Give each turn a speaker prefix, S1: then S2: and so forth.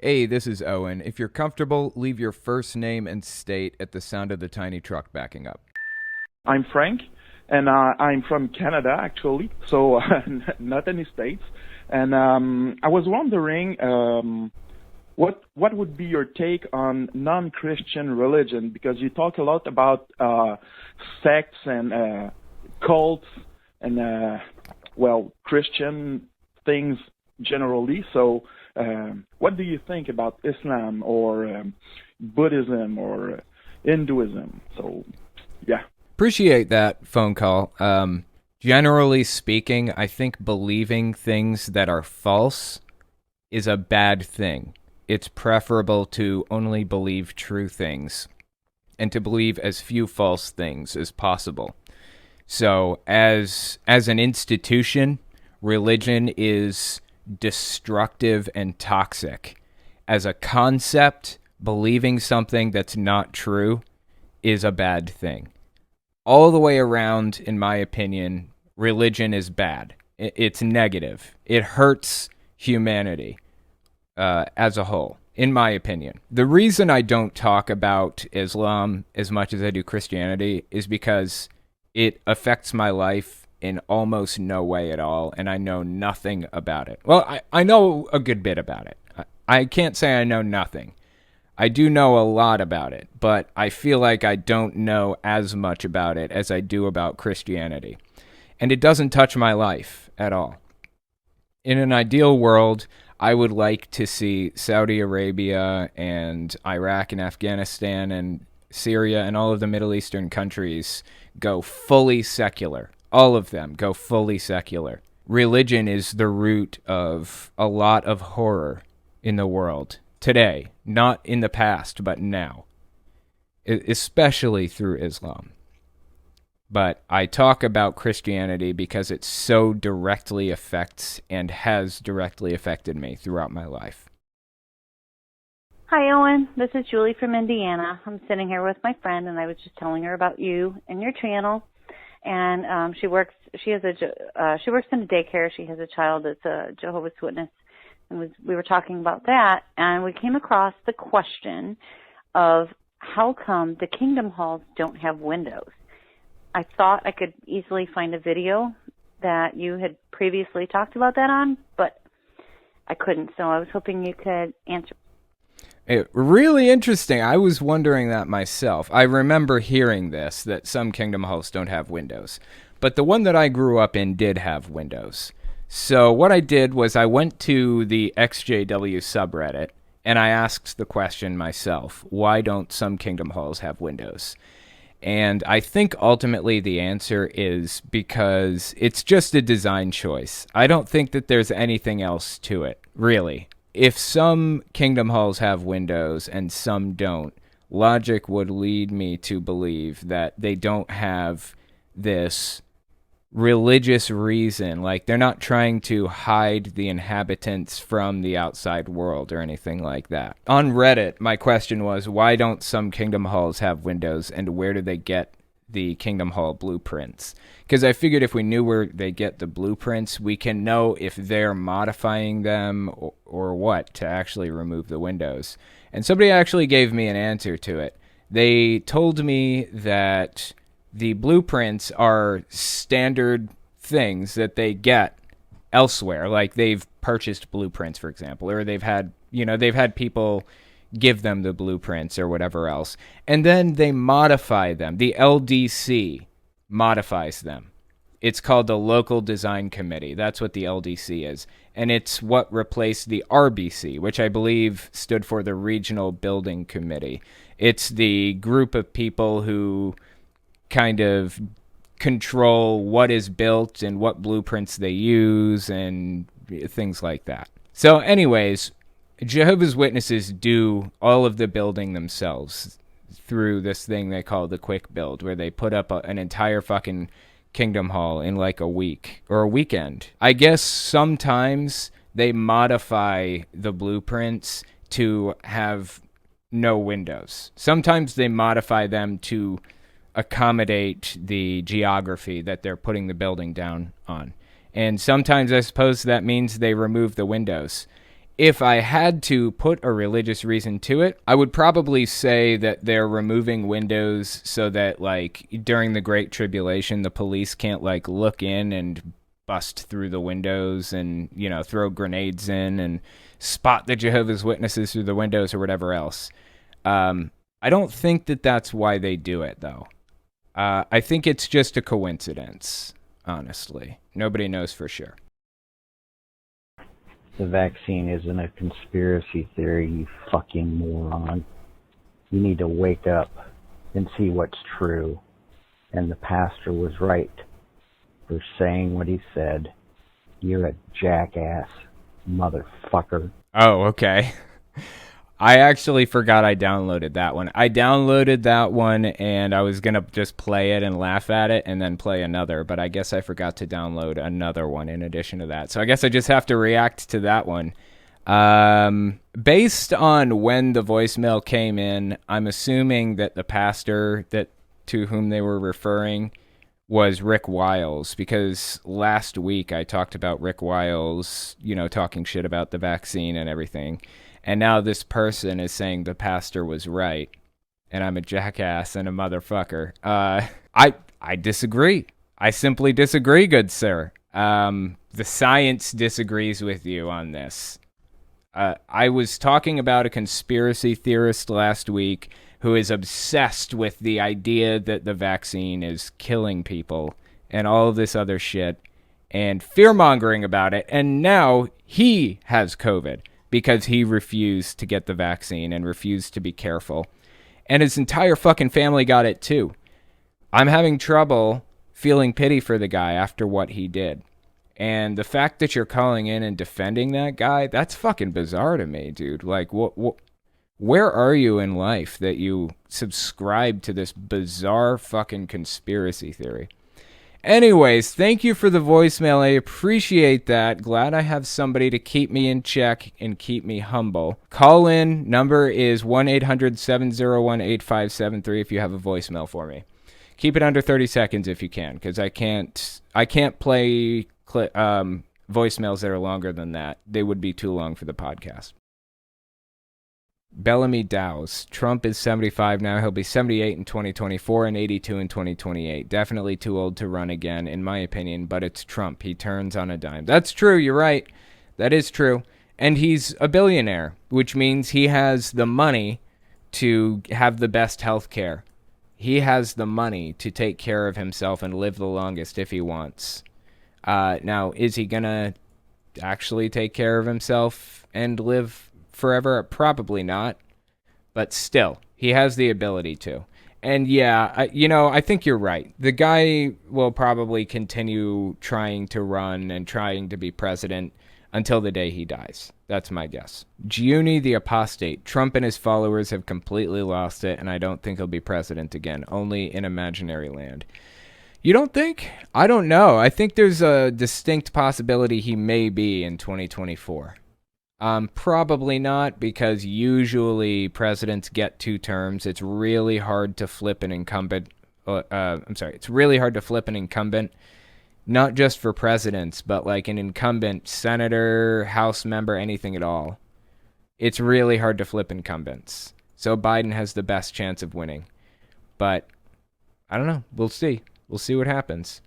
S1: Hey, this is Owen. If you're comfortable, leave your first name and state at the sound of the tiny truck backing up.
S2: I'm Frank, and I'm from Canada actually, so not any states. And I was wondering, what would be your take on non-Christian religion? Because you talk a lot about sects and cults and Christian things generally. So, what do you think about Islam or Buddhism or Hinduism? So, yeah.
S1: Appreciate that phone call. Generally speaking, I think believing things that are false is a bad thing. It's preferable to only believe true things and to believe as few false things as possible. So, as an institution, religion is destructive and toxic. As a concept, believing something that's not true is a bad thing. All the way around, in my opinion, religion is bad. It's negative. It hurts humanity as a whole, in my opinion. The reason I don't talk about Islam as much as I do Christianity is because it affects my life in almost no way at all, and I know nothing about it. Well, I know a good bit about it. I can't say I know nothing. I do know a lot about it, but I feel like I don't know as much about it as I do about Christianity. And it doesn't touch my life at all. In an ideal world, I would like to see Saudi Arabia and Iraq and Afghanistan and Syria and all of the Middle Eastern countries go fully secular. All of them go fully secular. Religion is the root of a lot of horror in the world today, not in the past, but now, especially through Islam. But I talk about Christianity because it so directly affects and has directly affected me throughout my life.
S3: Hi, Owen. This is Julie from Indiana. I'm sitting here with my friend, and I was just telling her about you and your channel. And she works in a daycare. She has a child that's a Jehovah's Witness, and we were talking about that, and we came across the question of how come the Kingdom Halls don't have windows. I thought I could easily find a video that you had previously talked about that on, but I couldn't, so I was hoping you could answer.
S1: Really interesting. I was wondering that myself. I remember hearing this, that some Kingdom Halls don't have windows. But the one that I grew up in did have windows. So what I did was I went to the XJW subreddit, and I asked the question myself, why don't some Kingdom Halls have windows? And I think ultimately the answer is because it's just a design choice. I don't think that there's anything else to it, really. If some Kingdom Halls have windows and some don't, logic would lead me to believe that they don't have this religious reason. Like, they're not trying to hide the inhabitants from the outside world or anything like that. On Reddit, my question was, why don't some Kingdom Halls have windows, and where do they get the Kingdom Hall blueprints? Because I figured if we knew where they get the blueprints, we can know if they're modifying them or what to actually remove the windows. And somebody actually gave me an answer to it. They told me that the blueprints are standard things that they get elsewhere. Like, they've purchased blueprints, for example, or they've had people give them the blueprints or whatever else. And then they modify them. The LDC modifies them. It's called the Local Design Committee. That's what the LDC is. And it's what replaced the RBC, which I believe stood for the Regional Building Committee. It's the group of people who kind of control what is built and what blueprints they use and things like that. So anyways, Jehovah's Witnesses do all of the building themselves through this thing they call the quick build, where they put up an entire fucking Kingdom Hall in like a week or a weekend. I guess sometimes they modify the blueprints to have no windows. Sometimes they modify them to accommodate the geography that they're putting the building down on. And sometimes I suppose that means they remove the windows. if I had to put a religious reason to it, I would probably say that they're removing windows so that, like, during the Great Tribulation, the police can't, like, look in and bust through the windows and, you know, throw grenades in and spot the Jehovah's Witnesses through the windows or whatever else. I don't think that that's why they do it, though. I think it's just a coincidence, honestly. Nobody knows for sure.
S4: The vaccine isn't a conspiracy theory, you fucking moron. You need to wake up and see what's true. And the pastor was right for saying what he said. You're a jackass, motherfucker.
S1: Oh, okay. I actually forgot I downloaded that one. I downloaded that one and I was going to just play it and laugh at it and then play another, but I guess I forgot to download another one in addition to that. So I guess I just have to react to that one. Based on when the voicemail came in, I'm assuming that the pastor to whom they were referring was Rick Wiles, because last week I talked about Rick Wiles, you know, talking shit about the vaccine and everything. And now this person is saying the pastor was right, and I'm a jackass and a motherfucker. I disagree. I simply disagree, good sir. The science disagrees with you on this. I was talking about a conspiracy theorist last week who is obsessed with the idea that the vaccine is killing people and all of this other shit and fear-mongering about it, and now he has COVID because he refused to get the vaccine and refused to be careful. And his entire fucking family got it too. I'm having trouble feeling pity for the guy after what he did. And the fact that you're calling in and defending that guy, that's fucking bizarre to me, dude. Like, where are you in life that you subscribe to this bizarre fucking conspiracy theory? Anyways, thank you for the voicemail. I appreciate that. Glad I have somebody to keep me in check and keep me humble. Call in. Number is 1-800-701-8573 if you have a voicemail for me. Keep it under 30 seconds if you can, because I can't play voicemails that are longer than that. They would be too long for the podcast. Bellamy Dows. Trump is 75 now. He'll be 78 in 2024 and 82 in 2028. Definitely too old to run again, in my opinion, but it's Trump. He turns on a dime. That's true. You're right. That is true. And he's a billionaire, which means he has the money to have the best health care. He has the money to take care of himself and live the longest if he wants. Now, is he going to actually take care of himself and live forever? Probably not, but still, he has the ability to. And yeah, I think you're right. The guy will probably continue trying to run and trying to be president until the day he dies. That's my guess. Giuni the Apostate. Trump and his followers have completely lost it, and I don't think he'll be president again, only in imaginary land. You don't think? I don't know. I think there's a distinct possibility he may be in 2024. Probably not, because usually presidents get 2 terms. It's really hard to flip an incumbent. It's really hard to flip an incumbent, not just for presidents, but like an incumbent senator, House member, anything at all. It's really hard to flip incumbents. So Biden has the best chance of winning. But I don't know. We'll see. We'll see what happens.